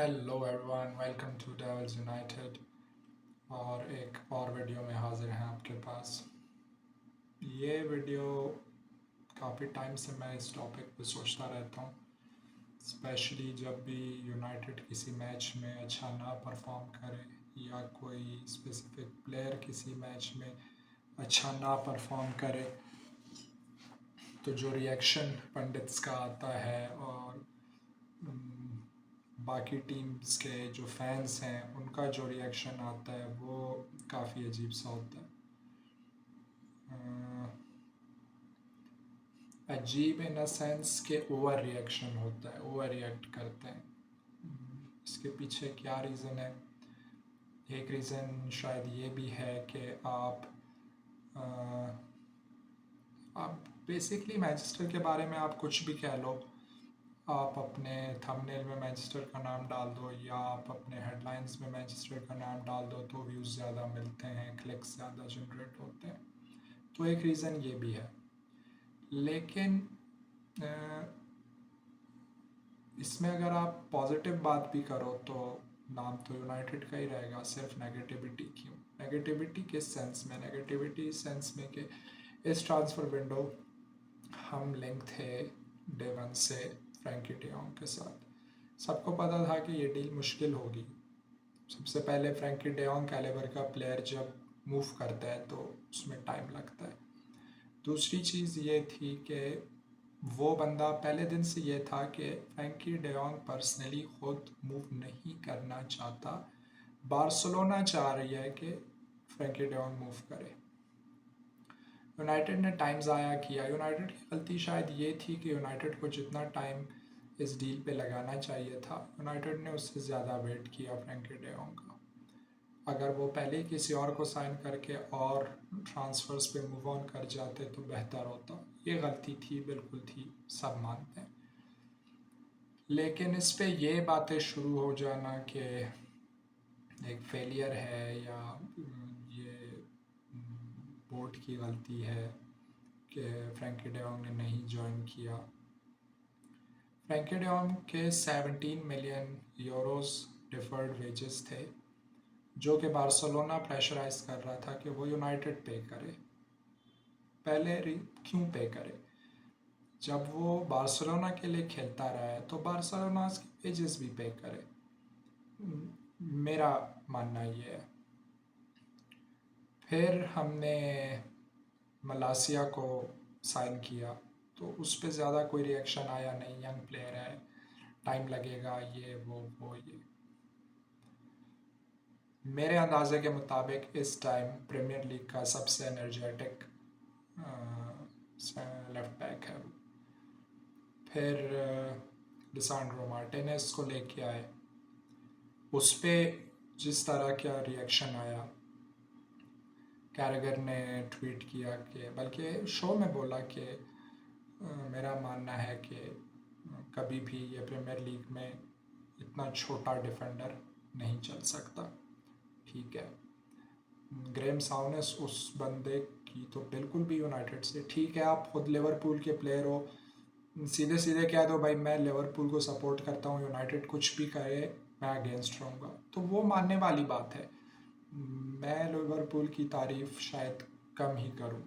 Hello everyone, welcome to Devils United. और एक और वीडियो में हाजिर हैं आपके पास। ये वीडियो काफ़ी टाइम से मैं इस टॉपिक पे सोचता रहता हूँ, स्पेशली जब भी यूनाइटेड किसी मैच में अच्छा ना परफॉर्म करे या कोई स्पेसिफिक प्लेयर किसी मैच में अच्छा ना परफॉर्म करे, तो जो रिएक्शन पंडित्स का आता है और बाकी टीम्स के जो फैंस हैं उनका जो रिएक्शन आता है वो काफ़ी अजीब सा होता है। अजीब इन अ सेंस के ओवर रिएक्शन होता है, ओवर रिएक्ट करते हैं। इसके पीछे क्या रीज़न है? एक रीज़न शायद ये भी है कि आप बेसिकली मैनचेस्टर के बारे में आप कुछ भी कह लो, आप अपने थंबनेल में मैनचेस्टर का नाम डाल दो या आप अपने हेडलाइंस में मैनचेस्टर का नाम डाल दो तो व्यूज़ ज़्यादा मिलते हैं, क्लिक्स ज़्यादा जनरेट होते हैं। तो एक रीज़न ये भी है, लेकिन इसमें अगर आप पॉजिटिव बात भी करो तो नाम तो यूनाइटेड का ही रहेगा। सिर्फ नेगेटिविटी क्यों? नेगेटिविटी किस सेंस में? नेगेटिविटी इस सेंस में कि इस ट्रांसफ़र विंडो हम लिंक थे डे वन से फ्रैंकी डे जॉन्ग के साथ। सबको पता था कि ये डील मुश्किल होगी। सबसे पहले फ्रैंकी डे जॉन्ग कैलिबर का प्लेयर जब मूव करता है तो उसमें टाइम लगता है। दूसरी चीज़ ये थी कि वो बंदा पहले दिन से ये था कि फ्रैंकी डे जॉन्ग पर्सनली खुद मूव नहीं करना चाहता, बार्सिलोना चाह रही है कि फ्रैंकी डे जॉन्ग मूव करे। यूनाइटेड ने टाइम ज़ाया किया। यूनाइटेड की गलती शायद ये थी कि यूनाइटेड को जितना टाइम इस डील पे लगाना चाहिए था, यूनाइटेड ने उससे ज़्यादा वेट किया फ्रैंकी डे जॉन्ग का। अगर वो पहले ही किसी और को साइन करके और ट्रांसफ़र्स पे मूव ऑन कर जाते तो बेहतर होता। ये गलती थी, बिल्कुल थी, सब मानते हैं। लेकिन इस पे ये बातें शुरू हो जाना कि एक फेलियर है या ये बोर्ड की गलती है कि फ्रैंकी डे जॉन्ग ने नहीं ज्वाइन किया। फ्रैंकी डे जॉन्ग के 17 मिलियन यूरोस डिफर्ड वेजेस थे, जो कि बार्सिलोना प्रेशराइज कर रहा था कि वो यूनाइटेड पे करे। पहले क्यों पे करे? जब वो बार्सिलोना के लिए खेलता रहा है तो बार्सिलोना के वेजेस भी पे करे। मेरा मानना ये है। फिर हमने मलासिया को साइन किया तो उस पर ज़्यादा कोई रिएक्शन आया नहीं। यंग प्लेयर है, टाइम लगेगा, ये वो ये। मेरे अंदाजे के मुताबिक इस टाइम प्रीमियर लीग का सबसे एनर्जेटिक लेफ्ट बैक है। फिर लिसांड्रो मार्टिनेज को लेके आए, उस पर जिस तरह का रिएक्शन आया, कैरेगर ने ट्वीट किया कि, बल्कि शो में बोला कि मेरा मानना है कि कभी भी ये प्रीमियर लीग में इतना छोटा डिफेंडर नहीं चल सकता। ठीक है, ग्रेम साउनेस उस बंदे की तो बिल्कुल भी यूनाइटेड से, ठीक है आप खुद लिवरपूल के प्लेयर हो, सीधे सीधे कह दो भाई मैं लिवरपूल को सपोर्ट करता हूँ, यूनाइटेड कुछ भी करे मैं अगेंस्ट रहूँगा, तो वो मानने वाली बात है। मैं लिवरपूल की तारीफ़ शायद कम ही करूँ,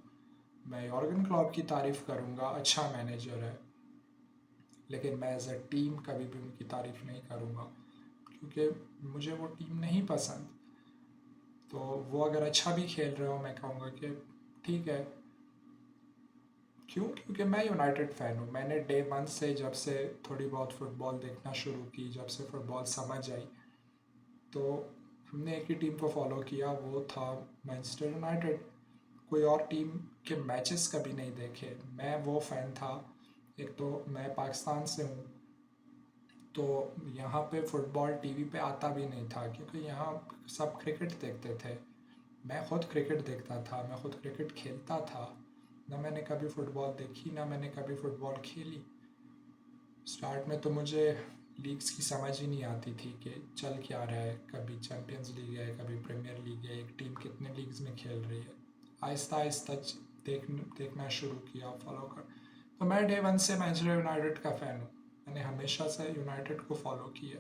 मैं यॉर्गन क्लॉप की तारीफ़ करूँगा, अच्छा मैनेजर है, लेकिन मैं एज अ टीम कभी भी उनकी तारीफ़ नहीं करूँगा क्योंकि मुझे वो टीम नहीं पसंद। तो वो अगर अच्छा भी खेल रहे हो मैं कहूँगा कि ठीक है। क्यों? क्योंकि मैं यूनाइटेड फ़ैन हूँ। मैंने डे वन से, जब से थोड़ी बहुत फ़ुटबॉल देखना शुरू की, जब से फ़ुटबॉल समझ आई, तो हमने एक ही टीम को फॉलो किया, वो था मैनचेस्टर यूनाइटेड। कोई और टीम के मैचेस कभी नहीं देखे। मैं वो फ़ैन था। एक तो मैं पाकिस्तान से हूँ, तो यहाँ पे फ़ुटबॉल टीवी पे आता भी नहीं था क्योंकि यहाँ सब क्रिकेट देखते थे। मैं ख़ुद क्रिकेट देखता था, मैं ख़ुद क्रिकेट खेलता था। ना मैंने कभी फ़ुटबॉल देखी, ना मैंने कभी फ़ुटबॉल खेली। स्टार्ट में तो मुझे लीग्स की समझ ही नहीं आती थी कि चल क्या रहा है। कभी चैम्पियंस लीग है, कभी प्रीमियर लीग है, एक टीम कितने लीग्स में खेल रही है। आहिस्ता आहिस्ता देखना शुरू किया, फॉलो कर। तो मैं डे वन से मैनचेस्टर यूनाइटेड का फ़ैन हूँ। मैंने हमेशा से यूनाइटेड को फॉलो किया।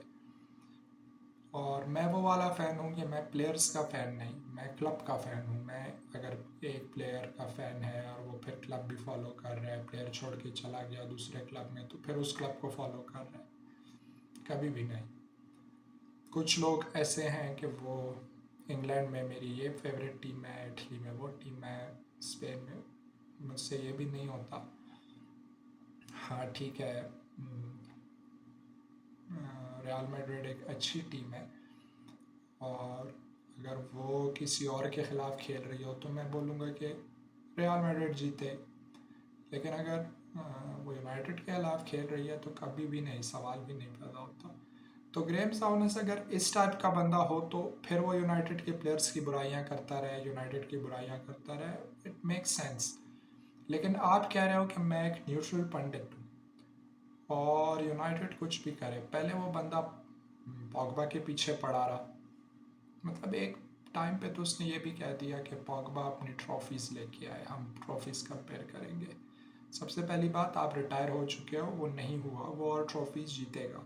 और मैं वो वाला फ़ैन हूँ कि मैं प्लेयर्स का फ़ैन नहीं, मैं क्लब का फ़ैन हूँ। मैं अगर एक प्लेयर का फ़ैन है और वो फिर क्लब भी फॉलो कर रहा है, प्लेयर छोड़ के चला गया दूसरे क्लब में, तो फिर उस क्लब को फॉलो कर रहा है, कभी भी नहीं। कुछ लोग ऐसे हैं कि वो इंग्लैंड में मेरी ये फेवरेट टीम है, इटली में वो टीम है, स्पेन में, मुझसे ये भी नहीं होता। हाँ ठीक है, रियल मैड्रिड एक अच्छी टीम है, और अगर वो किसी और के ख़िलाफ़ खेल रही हो तो मैं बोलूँगा कि रियल मैड्रिड जीते। लेकिन अगर वो यूनाइटेड के खिलाफ खेल रही है तो कभी भी नहीं, सवाल भी नहीं पैदा होता। तो ग्रेम साउनस अगर इस टाइप का बंदा हो तो फिर वो यूनाइटेड के प्लेयर्स की बुराइयां करता रहे, यूनाइटेड की बुराइयां करता रहे, इट मेक्स सेंस। लेकिन आप कह रहे हो कि मैं एक न्यूट्रल पंडित हूँ और यूनाइटेड कुछ भी करे, पहले वो बंदा पॉग्बा के पीछे पड़ा रहा, मतलब एक टाइम पे तो उसने ये भी कह दिया कि पॉग्बा अपनी ट्रॉफीज़ लेके आए, हम ट्रॉफीज़ कंपेयर करेंगे। सबसे पहली बात, आप रिटायर हो चुके हो, वो नहीं हुआ, वो और ट्रॉफीज़ जीतेगा।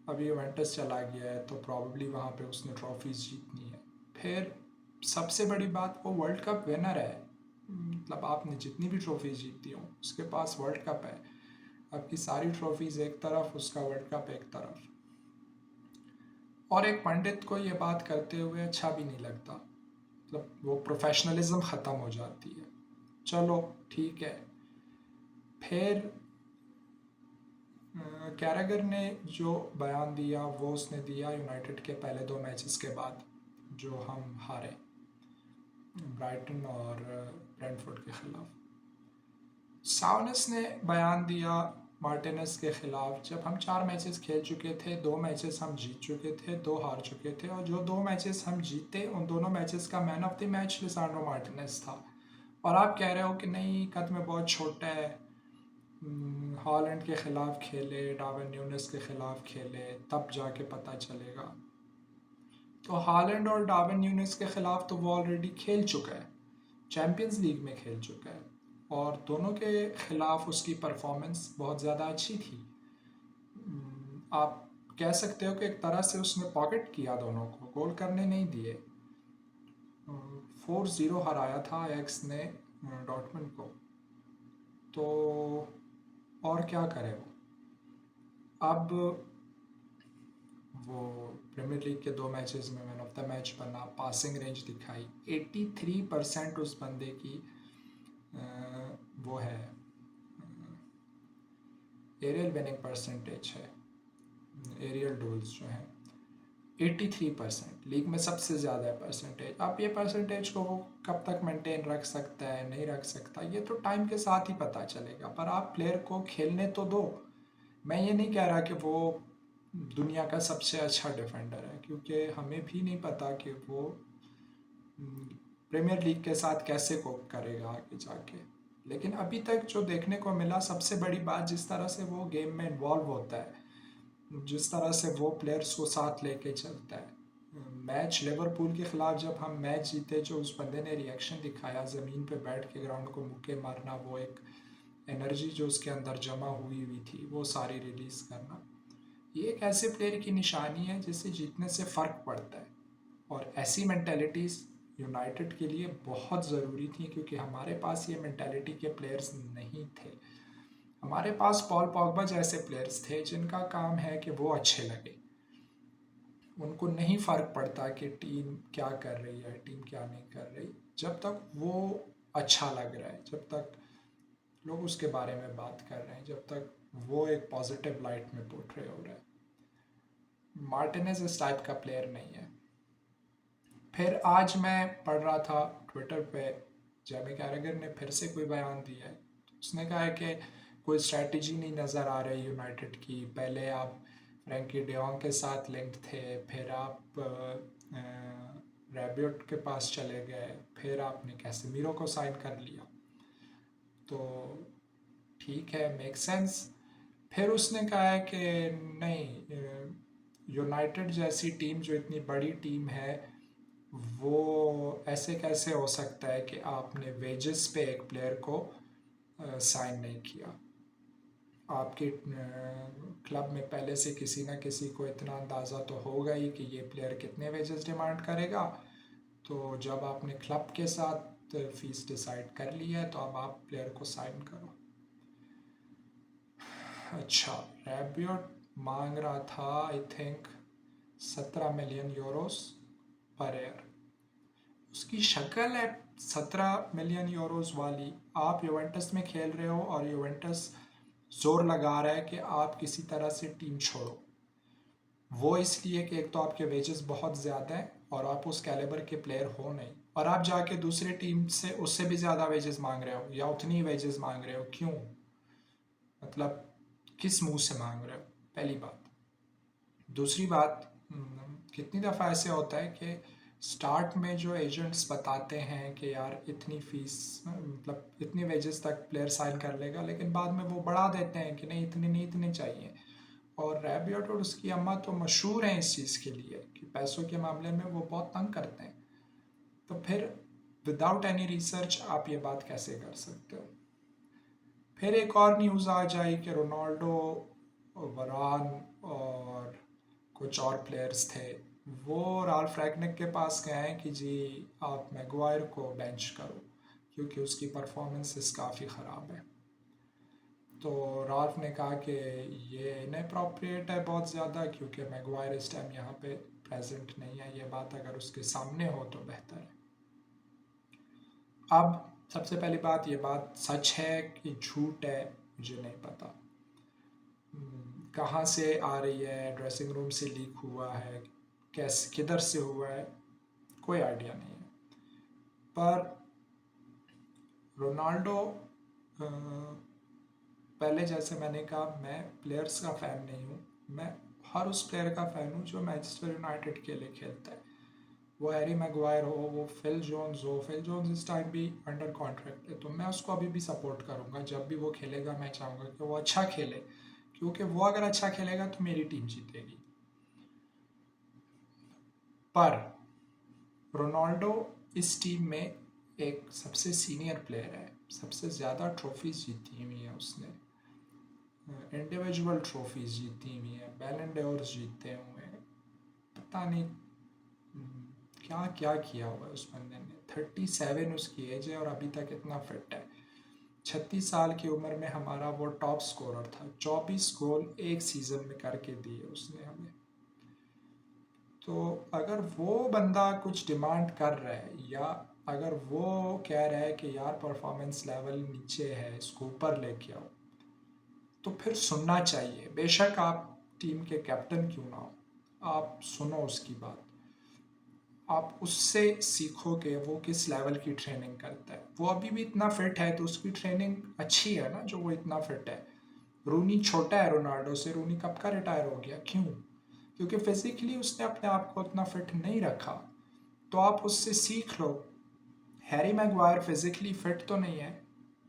अभी यूवेंटस चला गया है तो प्रॉब्ली वहाँ पे उसने ट्रॉफीज़ जीतनी है। फिर सबसे बड़ी बात, वो वर्ल्ड कप विनर है, मतलब आपने जितनी भी ट्रॉफीज़ जीती हो उसके पास वर्ल्ड कप है। आपकी सारी ट्रॉफीज़ एक तरफ, उसका वर्ल्ड कप एक तरफ। और एक पंडित को ये बात करते हुए अच्छा भी नहीं लगता, मतलब वो प्रोफेशनलिज्म ख़त्म हो जाती है। चलो ठीक है। फिर कैरागर ने जो बयान दिया वो उसने दिया यूनाइटेड के पहले 2 मैचेस के बाद, जो हम हारे ब्राइटन और ब्रेंटफोर्ड के ख़िलाफ़। साउनस ने बयान दिया मार्टिनेस के ख़िलाफ़, जब हम 4 मैचेस खेल चुके थे, 2 मैचेस हम जीत चुके थे, 2 हार चुके थे, और जो 2 मैचेस हम जीते उन दोनों मैचेस का man of the match Lisandro Martinez था। और आप कह रहे हो कि नहीं, कद में बहुत छोटा है, हॉलैंड के ख़िलाफ़ खेले, डार्विन न्यूनेस के ख़िलाफ़ खेले, तब जाके पता चलेगा। तो हॉलैंड और डार्विन न्यूनेस के ख़िलाफ़ तो वो ऑलरेडी खेल चुका है, चैम्पियंस लीग में खेल चुका है, और दोनों के ख़िलाफ़ उसकी परफॉर्मेंस बहुत ज़्यादा अच्छी थी। आप कह सकते हो कि एक तरह से उसने पॉकेट किया, दोनों को गोल करने नहीं दिए। 4-0 हराया था एक्स ने डॉर्टमुंड को, तो और क्या करे वो। अब वो प्रीमियर लीग के 2 मैचेस में मैन ऑफ द मैच बना, पासिंग रेंज दिखाई, 83% उस बंदे की वो है, एरियल विनिंग परसेंटेज है, एरियल डोल्स जो हैं 83%, लीग में सबसे ज़्यादा है परसेंटेज। अब ये परसेंटेज को वो कब तक मेंटेन रख सकता है, नहीं रख सकता, ये तो टाइम के साथ ही पता चलेगा। पर आप प्लेयर को खेलने तो दो। मैं ये नहीं कह रहा कि वो दुनिया का सबसे अच्छा डिफेंडर है, क्योंकि हमें भी नहीं पता कि वो प्रीमियर लीग के साथ कैसे कोप करेगा आगे जाके। लेकिन अभी तक जो देखने को मिला, सबसे बड़ी बात, जिस तरह से वो गेम में इन्वॉल्व होता है, जिस तरह से वो प्लेयर्स को साथ लेके चलता है। मैच लिवरपूल के ख़िलाफ़ जब हम मैच जीते, जो उस बंदे ने रिएक्शन दिखाया, ज़मीन पे बैठ के ग्राउंड को मुक्के मारना, वो एक एनर्जी जो उसके अंदर जमा हुई हुई थी वो सारी रिलीज़ करना, ये एक ऐसे प्लेयर की निशानी है जिससे जीतने से फ़र्क पड़ता है। और ऐसी मेंटालिटीज़ यूनाइटेड के लिए बहुत ज़रूरी थी, क्योंकि हमारे पास ये मेंटालिटी के प्लेयर्स नहीं थे। हमारे पास पॉल पॉग्बा जैसे प्लेयर्स थे जिनका काम है कि वो अच्छे लगे, उनको नहीं फ़र्क पड़ता कि टीम क्या कर रही है, टीम क्या नहीं कर रही, जब तक वो अच्छा लग रहा है, जब तक लोग उसके बारे में बात कर रहे हैं, जब तक वो एक पॉजिटिव लाइट में पोर्ट्रे हो रहा है। मार्टिनेज इस टाइप का प्लेयर नहीं है। फिर आज मैं पढ़ रहा था ट्विटर पे, जेमी कैरेगर ने फिर से कोई बयान दिया है। उसने कहा है कि कोई स्ट्रैटेजी नहीं नज़र आ रही यूनाइटेड की। पहले आप फ्रैंकी डियोंग के साथ लिंक थे, फिर आप रैबियोट के पास चले गए, फिर आपने कैसेमीरो को साइन कर लिया, तो ठीक है, मेक सेंस। फिर उसने कहा है कि नहीं, यूनाइटेड जैसी टीम जो इतनी बड़ी टीम है, वो ऐसे कैसे हो सकता है कि आपने वेजेस पे एक प्लेयर को साइन नहीं किया। आपके क्लब में पहले से किसी ना किसी को इतना अंदाज़ा तो होगा ही कि ये प्लेयर कितने वेजेस डिमांड करेगा। तो जब आपने क्लब के साथ फीस डिसाइड कर ली है तो अब आप प्लेयर को साइन करो। अच्छा, रैबियोट मांग रहा था I think 17 million Euros per year. उसकी शक्ल है 17 मिलियन यूरोस वाली। आप यूवेंटस में खेल रहे हो और यूवेंटस जोर लगा रहा है कि आप किसी तरह से टीम छोड़ो। वो इसलिए कि एक तो आपके वेजेस बहुत ज़्यादा हैं और आप उस कैलिबर के प्लेयर हो नहीं, और आप जाके दूसरी टीम से उससे भी ज़्यादा वेजेस मांग रहे हो या उतनी वेजेस मांग रहे हो, क्यों? मतलब किस मुंह से मांग रहे हो, पहली बात। दूसरी बात, कितनी दफ़ा ऐसे होता है कि स्टार्ट में जो एजेंट्स बताते हैं कि यार इतनी फ़ीस, मतलब इतनी वेजेस तक प्लेयर साइन कर लेगा, लेकिन बाद में वो बढ़ा देते हैं कि नहीं इतने नहीं, इतने चाहिए। और रैबियट और उसकी अम्मा तो मशहूर हैं इस चीज़ के लिए कि पैसों के मामले में वो बहुत तंग करते हैं। तो फिर विदाउट एनी रिसर्च आप ये बात कैसे कर सकते हो? फिर एक और न्यूज़ आ जाए कि रोनाल्डो, वरान और कुछ और प्लेयर्स थे, वो राल्फ रैगनिक के पास गए हैं कि जी आप मैगवायर को बेंच करो क्योंकि उसकी परफॉर्मेंसेस काफ़ी ख़राब है। तो राल्फ ने कहा कि ये इनअप्रोप्रिएट है बहुत ज़्यादा, क्योंकि मैगवायर इस टाइम यहाँ पे प्रेजेंट नहीं है। ये बात अगर उसके सामने हो तो बेहतर है। अब सबसे पहली बात, ये बात सच है कि झूठ है मुझे नहीं पता। कहाँ से आ रही है, ड्रेसिंग रूम से लीक हुआ है, कैसे किधर से हुआ है, कोई आइडिया नहीं है। पर रोनाल्डो, पहले जैसे मैंने कहा, मैं प्लेयर्स का फ़ैन नहीं हूँ, मैं हर उस प्लेयर का फ़ैन हूँ जो मैनचेस्टर यूनाइटेड के लिए खेलता है। वो हैरी मैगवायर हो, वो फिल जोन्स हो। फिल जोन्स इस टाइम भी अंडर कॉन्ट्रैक्ट है, तो मैं उसको अभी भी सपोर्ट करूँगा। जब भी वो खेलेगा मैं चाहूँगा कि वो अच्छा खेले, क्योंकि वो अगर अच्छा खेलेगा तो मेरी टीम जीतेगी। पर रोनाल्डो इस टीम में एक सबसे सीनियर प्लेयर है, सबसे ज़्यादा ट्रॉफीज जीती हुई हैं उसने, इंडिविजुअल ट्रॉफीज जीती हुई हैं, बैलन डोर्स जीते हुए हैं, पता नहीं क्या क्या किया हुआ है उस बंदे ने। 37 उसकी एज है और अभी तक इतना फिट है। 36 साल की उम्र में हमारा वो टॉप स्कोरर था, 24 गोल एक सीज़न में करके दिए उसने हमें। तो अगर वो बंदा कुछ डिमांड कर रहा है, या अगर वो कह रहा है कि यार परफॉर्मेंस लेवल नीचे है, इसको ऊपर लेके आओ, तो फिर सुनना चाहिए। बेशक आप टीम के कैप्टन क्यों ना हो, आप सुनो उसकी बात, आप उससे सीखो कि वो किस लेवल की ट्रेनिंग करता है। वो अभी भी इतना फिट है तो उसकी ट्रेनिंग अच्छी है ना, जो वो इतना फिट है। रूनी छोटा है रोनाल्डो से, रूनी कब का रिटायर हो गया, क्यों? क्योंकि फिजिकली उसने अपने आप को उतना फिट नहीं रखा। तो आप उससे सीख लो। हैरी मैगवायर फिजिकली फिट तो नहीं है,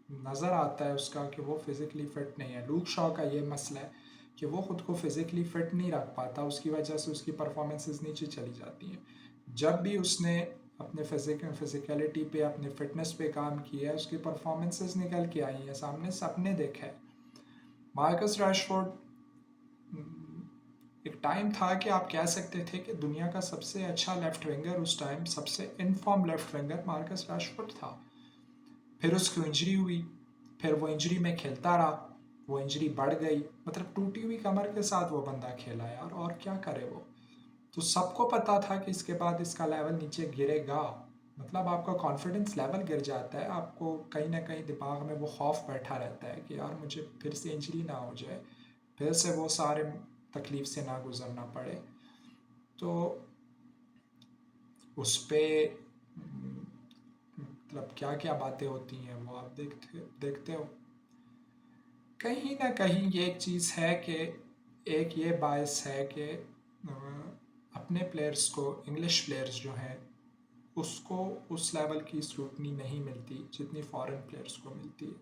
नज़र आता है उसका कि वो फिज़िकली फ़िट नहीं है। लूक शॉ का ये मसला है कि वो ख़ुद को फिज़िकली फ़िट नहीं रख पाता, उसकी वजह से उसकी परफॉर्मेंसेस नीचे चली जाती हैं। जब भी उसने अपने फिज़िकलिटी पे, अपने फ़िटनेस पे काम किया है, उसकी परफॉर्मेंसेस निकल के आई हैं सामने, सबने देखा है। मार्कस रैशफोर्ड, एक टाइम था कि आप कह सकते थे कि दुनिया का सबसे अच्छा लेफ़्ट विंगर उस टाइम, सबसे inform left winger Marcus Rashford था। फिर उसको इंजरी हुई, फिर वो इंजरी में खेलता रहा, वो इंजरी बढ़ गई, मतलब टूटी हुई कमर के साथ वो बंदा खेला यार, और क्या करे वो। तो सबको पता था कि इसके बाद इसका लेवल नीचे गिरेगा, मतलब आपका कॉन्फिडेंस लेवल गिर जाता है, आपको कहीं ना कहीं दिमाग में वो खौफ बैठा रहता है कि यार मुझे फिर से इंजरी ना हो जाए, फिर से वो सारे तकलीफ से ना गुजरना पड़े। तो उस पर मतलब क्या क्या बातें होती हैं वो आप देखते हो। कहीं ना कहीं ये एक चीज़ है कि एक ये बायस है कि अपने प्लेयर्स को, इंग्लिश प्लेयर्स जो हैं, उसको उस लेवल की स्क्रूटनी नहीं मिलती जितनी फॉरेन प्लेयर्स को मिलती है।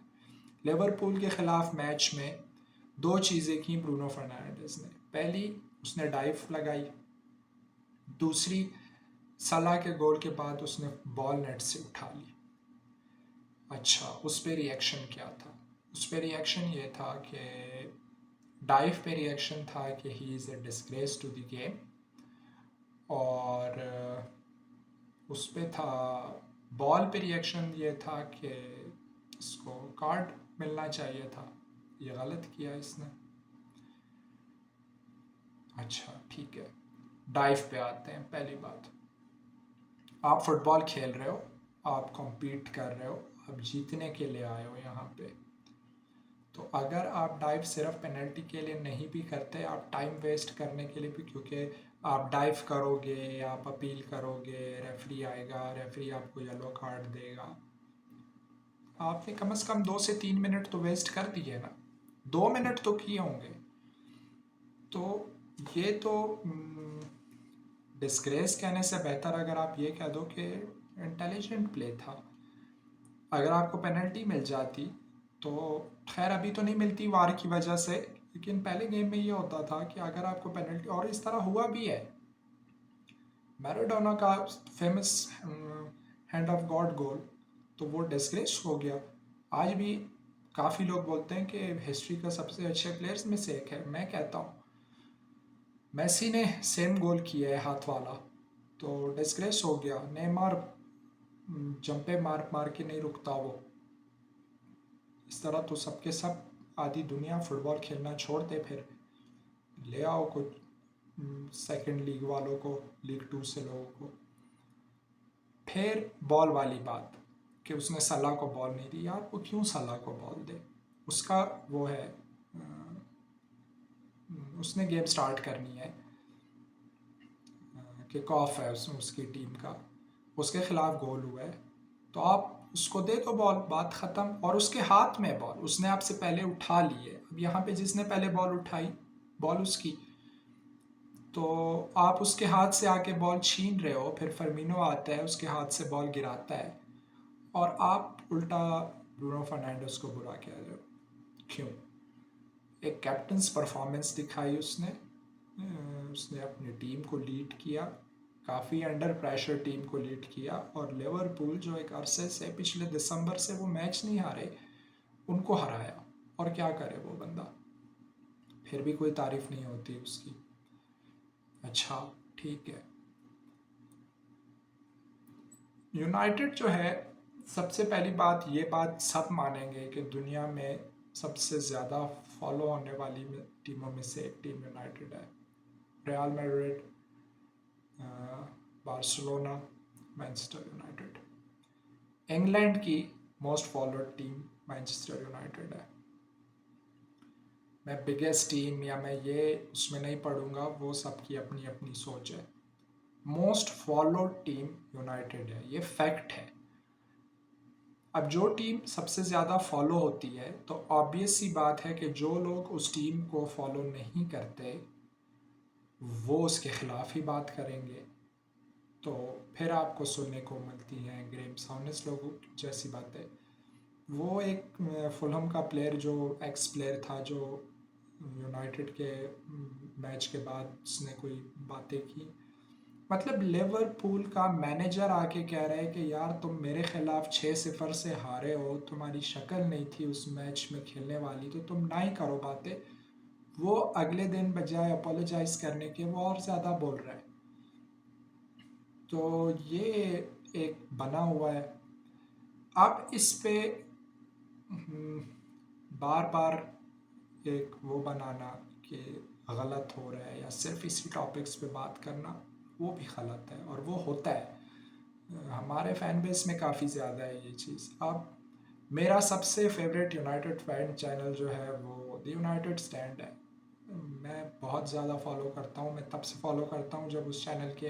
लिवरपूल के ख़िलाफ़ मैच में दो चीज़ें की ब्रूनो फर्नांडिस ने। पहली, उसने डाइव लगाई। दूसरी, सलाह के गोल के बाद उसने बॉल नेट से उठा ली। अच्छा, उस पर रिएक्शन क्या था? उस पर रिएक्शन ये था कि डाइव पे रिएक्शन था कि he is a disgrace to the game, और उस पे था बॉल पे रिएक्शन ये था कि इसको कार्ड मिलना चाहिए था, ये गलत किया इसने। अच्छा ठीक है, डाइव पे आते हैं। पहली बात, आप फुटबॉल खेल रहे हो, आप कॉम्पीट कर रहे हो, आप जीतने के लिए आए हो यहाँ पे। तो अगर आप डाइव सिर्फ पेनल्टी के लिए नहीं भी करते, आप टाइम वेस्ट करने के लिए भी, क्योंकि आप डाइव करोगे, आप अपील करोगे, रेफरी आएगा, रेफरी आपको येलो कार्ड देगा, आपने कम से कम 2 से 3 मिनट तो वेस्ट कर दिए ना, 2 मिनट तो किए होंगे। तो ये तो डिस्ग्रेस कहने से बेहतर अगर आप ये कह दो कि इंटेलिजेंट प्ले था। अगर आपको पेनल्टी मिल जाती तो, खैर अभी तो नहीं मिलती वार की वजह से, लेकिन पहले गेम में ये होता था कि अगर आपको पेनल्टी, और इस तरह हुआ भी है, मैराडोना का फेमस हैंड ऑफ गॉड गोल, तो वो डिस्ग्रेस हो गया। आज भी काफ़ी लोग बोलते हैं कि हिस्ट्री का सबसे अच्छे प्लेयर्स में से एक है। मैं कहता हूँ मेसी ने सेम गोल किया है हाथ वाला, तो डिस्ग्रेस हो गया। नेमार जंपे मार मार के नहीं रुकता वो, इस तरह तो सबके सब आधी दुनिया फुटबॉल खेलना छोड़ दे, फिर ले आओ कुछ सेकंड लीग वालों को, लीग 2 से लोगों को। फिर बॉल वाली बात कि उसने सलाह को बॉल नहीं दी, यार वो क्यों सलाह को बॉल दे, उसका वो है, उसने गेम स्टार्ट करनी है, किक ऑफ है उसकी टीम का, उसके खिलाफ गोल हुआ है, तो आप उसको दे दो बॉल, बात ख़त्म। और उसके हाथ में बॉल, उसने आपसे पहले उठा ली है, अब यहाँ पे जिसने पहले बॉल उठाई, बॉल उसकी, तो आप उसके हाथ से आके बॉल छीन रहे हो, फिर फर्मिनो आता है उसके हाथ से बॉल गिराता है, और आप उल्टा ब्रूनो फर्नांडिस को बुरा कह रहे हो। क्यों? एक कैप्टन्स परफॉर्मेंस दिखाई उसने, उसने अपनी टीम को लीड किया, काफ़ी अंडर प्रेशर टीम को लीड किया, और लिवरपूल जो एक अरसे से, पिछले दिसंबर से वो मैच नहीं हारे, उनको हराया। और क्या करे वो बंदा, फिर भी कोई तारीफ नहीं होती उसकी। अच्छा ठीक है, यूनाइटेड जो है, सबसे पहली बात, ये बात सब मानेंगे कि दुनिया में सबसे ज़्यादा फॉलो होने वाली टीमों में से एक टीम यूनाइटेड है। Real Madrid, Barcelona, Manchester United. England की most followed team Manchester United है। मैं बिगेस्ट टीम या मैं ये उसमें नहीं पढ़ूंगा, वो सबकी अपनी अपनी सोच है। मोस्ट फॉलोड टीम यूनाइटेड है, ये फैक्ट है। अब जो टीम सबसे ज़्यादा फॉलो होती है, तो ऑब्वियस सी बात है कि जो लोग उस टीम को फॉलो नहीं करते वो उसके ख़िलाफ़ ही बात करेंगे। तो फिर आपको सुनने को मिलती हैं ग्रेम साउनेस लोगों जैसी बातें। वो एक फुलहम का प्लेयर, जो एक्स प्लेयर था, जो यूनाइटेड के मैच के बाद उसने कोई बातें की, मतलब लिवरपूल का मैनेजर आके कह रहा है कि यार तुम मेरे खिलाफ 6-0 से हारे हो, तुम्हारी शक्ल नहीं थी उस मैच में खेलने वाली, तो तुम ना ही करो बातें। वो अगले दिन बजाय अपोलोजाइज करने के वो और ज़्यादा बोल रहा है। तो ये एक बना हुआ है। अब इस पे बार बार एक वो बनाना कि गलत हो रहा है, या सिर्फ इसी टॉपिक्स पे बात करना, वो भी गलत है, और वो होता है हमारे फैन बेस में काफ़ी ज़्यादा है ये चीज़। अब मेरा सबसे फेवरेट यूनाइटेड फैन चैनल जो है वो द यूनाइटेड स्टैंड है। मैं बहुत ज़्यादा फॉलो करता हूँ, मैं तब से फॉलो करता हूँ जब उस चैनल के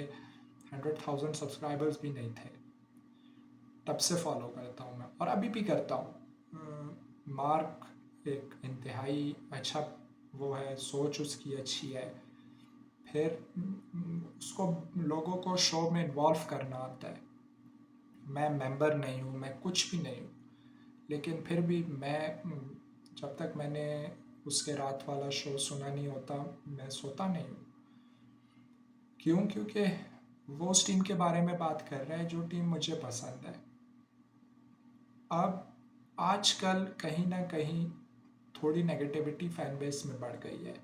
100,000 सब्सक्राइबर्स भी नहीं थे, तब से फॉलो करता हूँ मैं, और अभी भी करता हूँ। मार्क एक इंतहाई अच्छा वो है, सोच उसकी अच्छी है, फिर उसको लोगों को शो में इन्वॉल्व करना आता है। मैं मेंबर नहीं हूँ, मैं कुछ भी नहीं हूँ, लेकिन फिर भी मैं, जब तक मैंने उसके रात वाला शो सुना नहीं होता, मैं सोता नहीं हूँ। क्यों? क्योंकि वो उस टीम के बारे में बात कर रहा है जो टीम मुझे पसंद है। अब आजकल कहीं ना कहीं थोड़ी नेगेटिविटी फैन बेस में बढ़ गई है।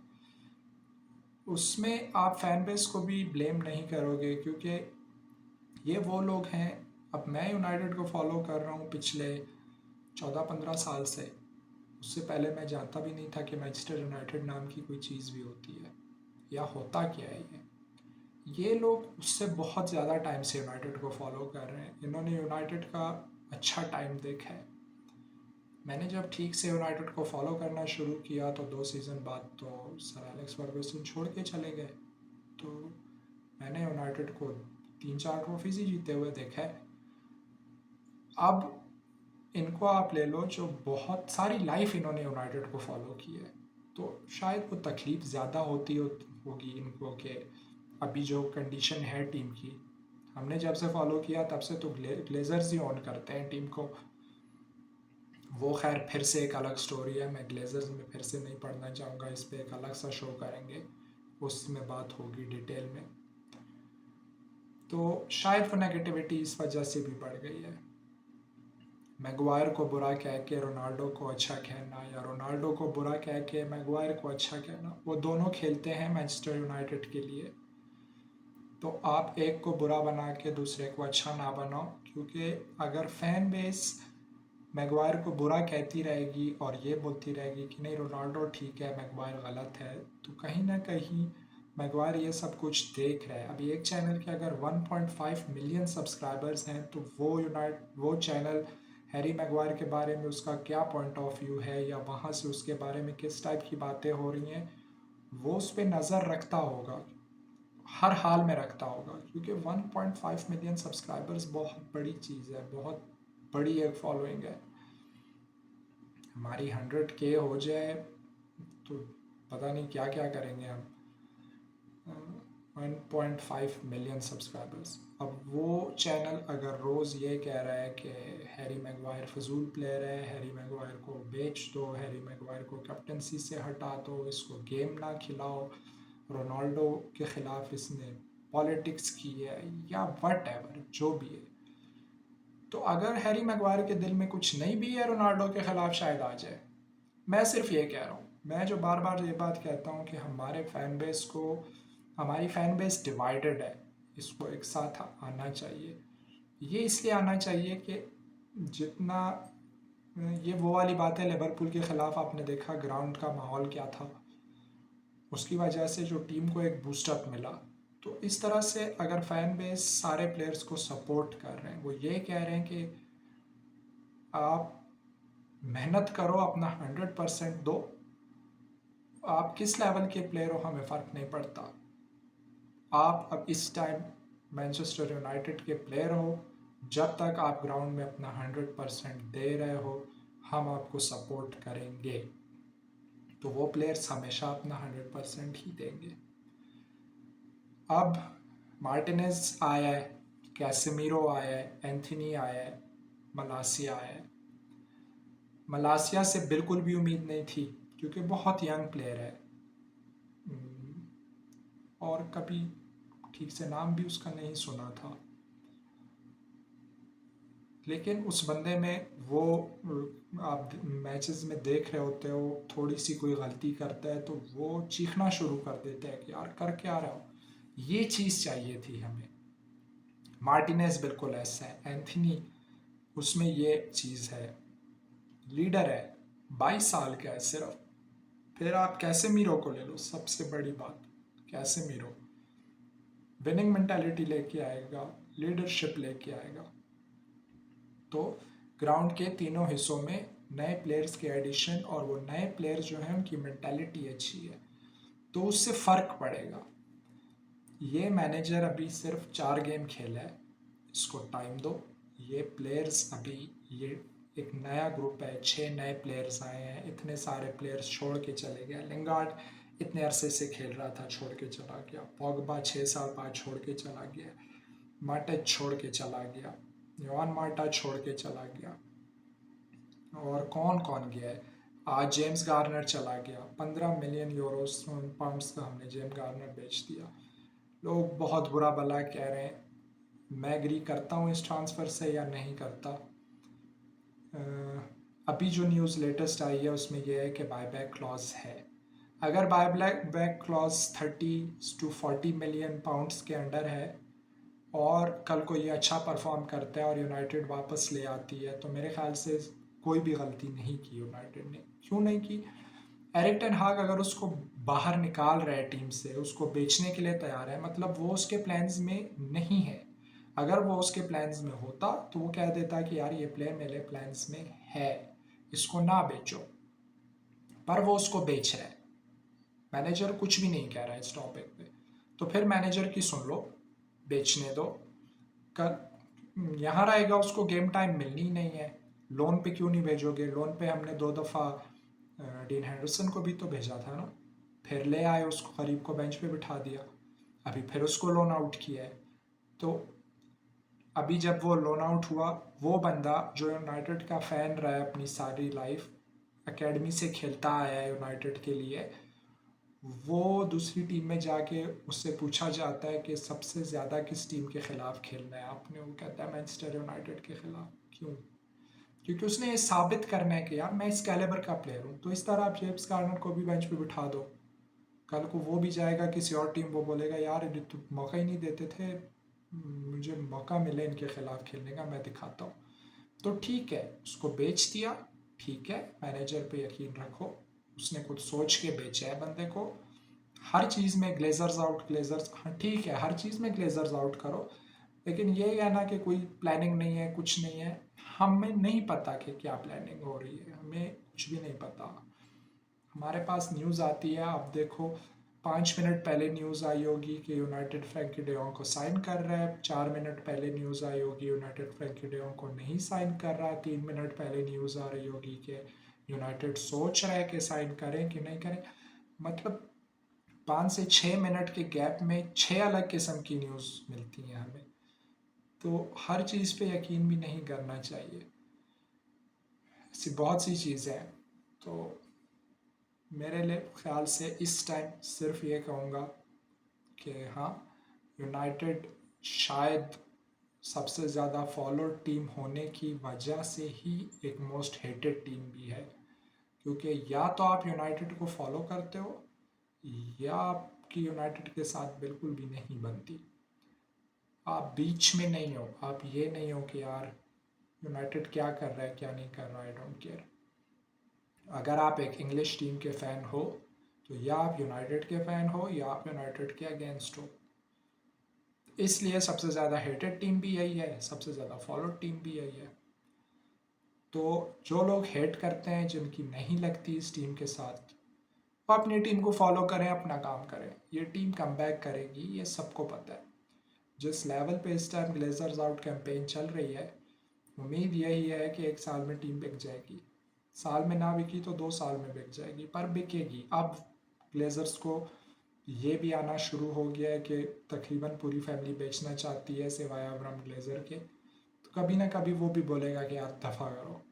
उसमें आप फैन बेस को भी ब्लेम नहीं करोगे, क्योंकि ये वो लोग हैं। अब मैं यूनाइटेड को फॉलो कर रहा हूँ पिछले 14-15 साल से। उससे पहले मैं जानता भी नहीं था कि मैनचेस्टर यूनाइटेड नाम की कोई चीज़ भी होती है या होता क्या है ये लोग उससे बहुत ज़्यादा टाइम से यूनाइटेड को फॉलो कर रहे हैं। इन्होंने यूनाइटेड का अच्छा टाइम देखा है। मैंने जब ठीक से यूनाइटेड को फॉलो करना शुरू किया तो 2 सीज़न बाद तो सर एलेक्स फर्गुसन छोड़ के चले गए। तो मैंने यूनाइटेड को 3-4 ट्रॉफीज ही जीते हुए देखा है। अब इनको आप ले लो जो बहुत सारी लाइफ इन्होंने यूनाइटेड को फॉलो की है, तो शायद वो तकलीफ़ ज़्यादा होगी इनको कि अभी जो कंडीशन है टीम की। हमने जब से फॉलो किया तब से तो ग्लेजर्स ही ऑन करते हैं टीम को। वो खैर फिर से एक अलग स्टोरी है, मैं ग्लेजर्स में फिर से नहीं पढ़ना चाहूँगा, इस पर एक अलग सा शो करेंगे, उसमें बात होगी डिटेल में। तो शायद वो नेगेटिविटी इस वजह से भी बढ़ गई है। मैगवायर को बुरा कह के रोनाल्डो को अच्छा कहना, या रोनाल्डो को बुरा कह के मैगवायर को अच्छा कहना, वो दोनों खेलते हैं मैनचेस्टर यूनाइटेड के लिए। तो आप एक को बुरा बना के दूसरे को अच्छा ना बनाओ, क्योंकि अगर फैन बेस मैगवायर को बुरा कहती रहेगी और ये बोलती रहेगी कि नहीं रोनाल्डो ठीक है मैगवायर गलत है, तो कहीं ना कहीं मैगवायर ये सब कुछ देख रहा है। अभी एक चैनल के अगर 1.5 मिलियन सब्सक्राइबर्स हैं तो वो चैनल हैरी मैगवायर के बारे में उसका क्या पॉइंट ऑफ व्यू है, या वहाँ से उसके बारे में किस टाइप की बातें हो रही हैं, वो उस पर नज़र रखता होगा, हर हाल में रखता होगा। क्योंकि 1.5 मिलियन सब्सक्राइबर्स बहुत बड़ी चीज़ है, बहुत बड़ी एक फॉलोइंग है। हमारी 100K हो जाए तो पता नहीं क्या क्या करेंगे हम। 1.5 मिलियन सब्सक्राइबर्स। अब वो चैनल अगर रोज़ ये कह रहा है कि हैरी मैगवायर फजूल प्लेयर है, हैरी मैगवायर को बेच दो, हैरी मैगवायर को कैप्टनसी से हटा दो, इसको गेम ना खिलाओ, रोनाल्डो के ख़िलाफ़ इसने पॉलिटिक्स की है, या वट एवर जो भी है, तो अगर हैरी मैगवायर के दिल में कुछ नहीं भी है रोनाल्डो के ख़िलाफ़ शायद आ जाए। मैं सिर्फ ये कह रहा हूँ, मैं जो बार बार ये बात कहता हूँ कि हमारी फैन बेस डिवाइडेड है, इसको एक साथ आना चाहिए। ये इसलिए आना चाहिए कि जितना ये वो वाली बात है, लिवरपूल के ख़िलाफ़ आपने देखा ग्राउंड का माहौल क्या था, उसकी वजह से जो टीम को एक बूस्टअप मिला। तो इस तरह से अगर फैन बेस सारे प्लेयर्स को सपोर्ट कर रहे हैं, वो ये कह रहे हैं कि आप मेहनत करो, अपना 100% दो, आप किस लेवल के प्लेयर हो हमें फ़र्क नहीं पड़ता, आप अब इस टाइम मैनचेस्टर यूनाइटेड के प्लेयर हो, जब तक आप ग्राउंड में अपना 100% दे रहे हो हम आपको सपोर्ट करेंगे। तो वो प्लेयर्स हमेशा अपना 100% ही देंगे। अब मार्टिनेज आया है, कैसेमीरो आया है, एंथनी आया है, मलासिया आया है। मलासिया से बिल्कुल भी उम्मीद नहीं थी क्योंकि बहुत यंग प्लेयर है, और कभी ठीक से नाम भी उसका नहीं सुना था। लेकिन उस बंदे में वो आप मैचेस में देख रहे होते हो, थोड़ी सी कोई गलती करता है तो वो चीखना शुरू कर देते हैं कि यार कर क्या रहा हो। ये चीज़ चाहिए थी हमें। मार्टिनेज बिल्कुल ऐसा है, एंथनी उसमें ये चीज़ है, लीडर है, 22 साल का है सिर्फ। फिर आप कैसेमीरो को ले लो, सबसे बड़ी बात, कैसेमीरो विनिंग मेंटालिटी लेके आएगा, लीडरशिप लेके आएगा। तो ग्राउंड के तीनों हिस्सों में नए प्लेयर्स के एडिशन, और वो नए प्लेयर्स जो हैं उनकी मेंटालिटी अच्छी है, तो उससे फ़र्क पड़ेगा। ये मैनेजर अभी सिर्फ 4 गेम खेला है, इसको टाइम दो। ये प्लेयर्स अभी ये एक नया ग्रुप है, 6 नए प्लेयर्स आए हैं, इतने सारे प्लेयर्स छोड़ के चले गए। लिंगार्ड इतने अरसे से खेल रहा था, छोड़ के चला गया। पॉगबा 6 साल बाद छोड़ के चला गया। माटिच छोड़ के चला गया। योहान मार्टा छोड़ के चला गया। और कौन कौन गया है, आज जेम्स गार्नर चला गया। 15 मिलियन यूरोस पाउंड्स का हमने जेम्स गार्नर बेच दिया। लोग बहुत बुरा भला कह रहे हैं, मैं एग्री करता हूँ इस ट्रांसफ़र से या नहीं करता। अभी जो न्यूज़ लेटेस्ट आई है उसमें यह है कि बायबैक क्लॉज है। अगर buyback clause 30 to 40 million pounds के अंडर है और कल को ये अच्छा परफॉर्म करता है और यूनाइटेड वापस ले आती है, तो मेरे ख्याल से कोई भी गलती नहीं की यूनाइटेड ने। क्यों नहीं की? एरिक टेन हाग अगर उसको बाहर निकाल रहा है टीम से, उसको बेचने के लिए तैयार है, मतलब वो उसके प्लान्स में नहीं है। अगर वो उसके प्लान्स में होता तो वो कह देता कि यार ये प्लेयर मेरे प्लान्स में है, इसको ना बेचो। पर वो उसको बेच रहा है। मैनेजर कुछ भी नहीं कह रहा है इस टॉपिक पे, तो फिर मैनेजर की सुन लो, बेचने दो। कर यहाँ रहेगा, उसको गेम टाइम मिलनी ही नहीं है। लोन पे क्यों नहीं भेजोगे? लोन पे हमने 2 दफ़ा डीन हैंडरसन को भी तो भेजा था ना, फिर ले आए उसको, करीब को बेंच पे बिठा दिया, अभी फिर उसको लोन आउट किया है। तो अभी जब वो लोन आउट हुआ, वो बंदा जो यूनाइटेड का फ़ैन रहा है अपनी सारी लाइफ, एकेडमी से खेलता आया है यूनाइटेड के लिए, वो दूसरी टीम में जाके उससे पूछा जाता है कि सबसे ज़्यादा किस टीम के ख़िलाफ़ खेलना है आपने, वो कहता है मैनचेस्टर यूनाइटेड के ख़िलाफ़। क्यों? क्योंकि उसने ये साबित करना है कि यार मैं इस कैलिबर का प्लेयर हूँ। तो इस तरह आप जेम्स गार्नर को भी बेंच पे बिठा दो, कल को वो भी जाएगा किसी और टीम, वो बोलेगा यार इन्हें तो मौका ही नहीं देते थे, मुझे मौका मिले इनके खिलाफ खेलने का, मैं दिखाता हूँ। तो ठीक है, उसको बेच दिया, ठीक है, मैनेजर पे यकीन रखो, उसने कुछ सोच के बेचा है बंदे को। हर चीज़ में ग्लेजर्स आउट, ग्लेजर्स, हाँ ठीक है, हर चीज़ में ग्लेजर्स आउट करो, लेकिन ये है ना कि कोई प्लानिंग नहीं है, कुछ नहीं है। हमें नहीं पता कि क्या प्लानिंग हो रही है, हमें कुछ भी नहीं पता। हमारे पास न्यूज़ आती है, आप देखो 5 मिनट पहले न्यूज़ आई होगी कि यूनाइटेड फ्रैंकी डेयोंग को साइन कर रहा है, 4 मिनट पहले न्यूज़ आई होगी यूनाइटेड फ्रैंकी डेयोंग को नहीं साइन कर रहा है, 3 मिनट पहले न्यूज़ आ रही होगी कि यूनाइटेड सोच रहा है कि साइन करें कि नहीं करें। मतलब 5 से 6 मिनट के गैप में 6 अलग किस्म की न्यूज़ मिलती हैं हमें। तो हर चीज़ पे यकीन भी नहीं करना चाहिए, ऐसी बहुत सी चीज़ें हैं। तो मेरे लिए ख्याल से इस टाइम सिर्फ ये कहूँगा कि हाँ, यूनाइटेड शायद सबसे ज़्यादा फॉलोड टीम होने की वजह से ही एक मोस्ट हेटेड टीम भी है। क्योंकि या तो आप यूनाइटेड को फॉलो करते हो या आपकी यूनाइटेड के साथ बिल्कुल भी नहीं बनती। आप बीच में नहीं हो, आप ये नहीं हो कि यार यूनाइटेड क्या कर रहा है क्या नहीं कर रहा है, आई डोंट केयर। अगर आप एक इंग्लिश टीम के फ़ैन हो तो या आप यूनाइटेड के फ़ैन हो या आप यूनाइटेड के अगेंस्ट हो। इसलिए सबसे ज़्यादा हेटेड टीम भी यही है, सबसे ज़्यादा फॉलोड टीम भी यही है। तो जो लोग हेट करते हैं, जिनकी नहीं लगती इस टीम के साथ, वो अपनी टीम को फॉलो करें, अपना काम करें। ये टीम कमबैक करेगी, ये सबको पता है। जिस लेवल पे इस टाइम ग्लेजर्स आउट कैंपेन चल रही है, उम्मीद यही है कि 1 साल में टीम बिक जाएगी। साल में ना बिकी तो 2 साल में बिक जाएगी, पर बिकेगी। अब ग्लेजर्स को ये भी आना शुरू हो गया है कि तकरीबन पूरी फैमिली बेचना चाहती है सिवाय अब्राम ग्लेजर के, तो कभी ना कभी वो भी बोलेगा कि यार दफ़ा करो,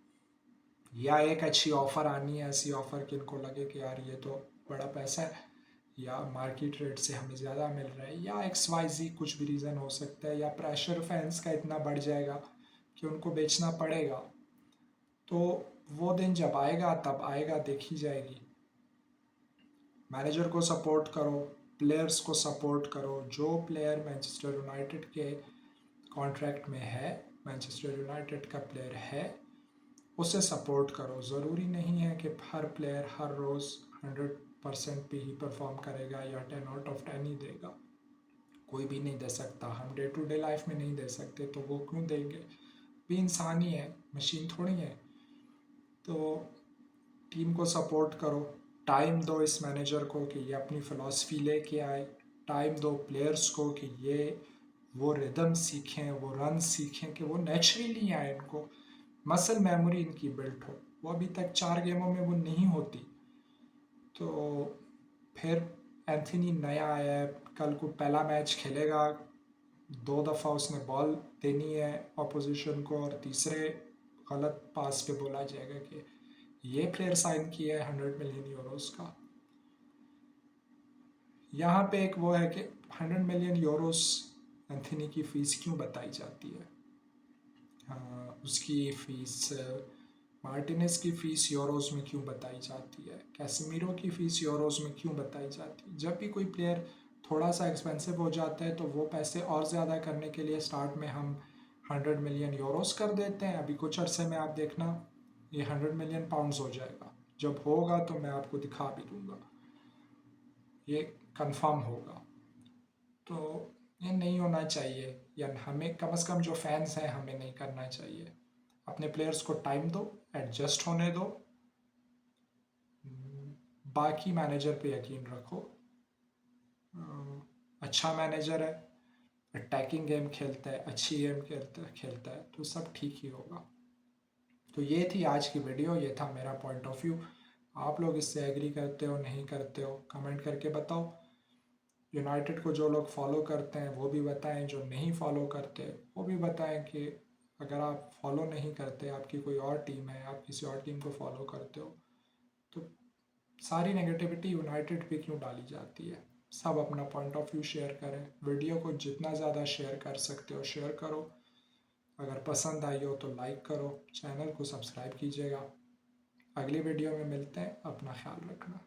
या एक अच्छी ऑफ़र आनी है, ऐसी ऑफ़र कि इनको लगे कि यार ये तो बड़ा पैसा है, या मार्केट रेट से हमें ज़्यादा मिल रहा है, या XYZ कुछ भी रीज़न हो सकता है, या प्रेशर फैंस का इतना बढ़ जाएगा कि उनको बेचना पड़ेगा। तो वो दिन जब आएगा तब आएगा, देखी जाएगी। मैनेजर को सपोर्ट करो, प्लेयर्स को सपोर्ट करो। जो प्लेयर मैनचेस्टर यूनाइटेड के कॉन्ट्रैक्ट में है, मैनचेस्टर यूनाइटेड का प्लेयर है, उसे सपोर्ट करो। ज़रूरी नहीं है कि हर प्लेयर हर रोज़ 100% पे ही परफॉर्म करेगा या 10 आउट ऑफ 10 ही देगा। कोई भी नहीं दे सकता, हम डे टू डे लाइफ में नहीं दे सकते, तो वो क्यों देंगे? भी इंसान ही है, मशीन थोड़ी है। तो टीम को सपोर्ट करो, टाइम दो इस मैनेजर को कि ये अपनी फ़िलासफ़ी लेके आए, टाइम दो प्लेयर्स को कि ये वो रिदम सीखें, वो रन सीखें, कि वो नेचुरली आए, इनको मसल मेमोरी इनकी बिल्ट हो। वो अभी तक 4 गेमों में वो नहीं होती। तो फिर एंथनी नया आया है, कल को पहला मैच खेलेगा, 2 दफ़ा उसने बॉल देनी है अपोजिशन को, और तीसरे गलत पास पे बोला जाएगा कि ये प्लेयर साइन किया है 100 मिलियन यूरोस का। यहाँ पे एक वो है कि 100 मिलियन यूरोस एंथनी की फ़ीस क्यों बताई जाती है? उसकी फ़ीस मार्टिनेज की फ़ीस यूरोज़ में क्यों बताई जाती है, कैसेमीरो की फ़ीस यूरोज़ में क्यों बताई जाती है। जब भी कोई प्लेयर थोड़ा सा एक्सपेंसिव हो जाता है तो वो पैसे और ज़्यादा करने के लिए स्टार्ट में हम 100 मिलियन यूरोज़ कर देते हैं। अभी कुछ अरसे में आप देखना ये 100 मिलियन पाउंड्स हो जाएगा। जब होगा तो मैं आपको दिखा भी दूंगा, ये कंफर्म होगा। तो ये नहीं होना चाहिए, या हमें कम से कम जो फैंस हैं हमें नहीं करना चाहिए। अपने प्लेयर्स को टाइम दो, एडजस्ट होने दो, बाकी मैनेजर पे यकीन रखो। अच्छा मैनेजर है, अटैकिंग गेम खेलता है, अच्छी गेम खेलता है तो सब ठीक ही होगा। तो ये थी आज की वीडियो, ये था मेरा पॉइंट ऑफ व्यू। आप लोग इससे एग्री करते हो नहीं करते हो कमेंट करके बताओ। यूनाइटेड को जो लोग फॉलो करते हैं वो भी बताएं, जो नहीं फॉलो करते वो भी बताएं कि अगर आप फॉलो नहीं करते, आपकी कोई और टीम है, आप किसी और टीम को फॉलो करते हो, तो सारी नेगेटिविटी यूनाइटेड पे क्यों डाली जाती है। सब अपना पॉइंट ऑफ व्यू शेयर करें। वीडियो को जितना ज़्यादा शेयर कर सकते हो शेयर करो। अगर पसंद आई हो तो लाइक करो, चैनल को सब्सक्राइब कीजिएगा। अगली वीडियो में मिलते हैं, अपना ख्याल रखना।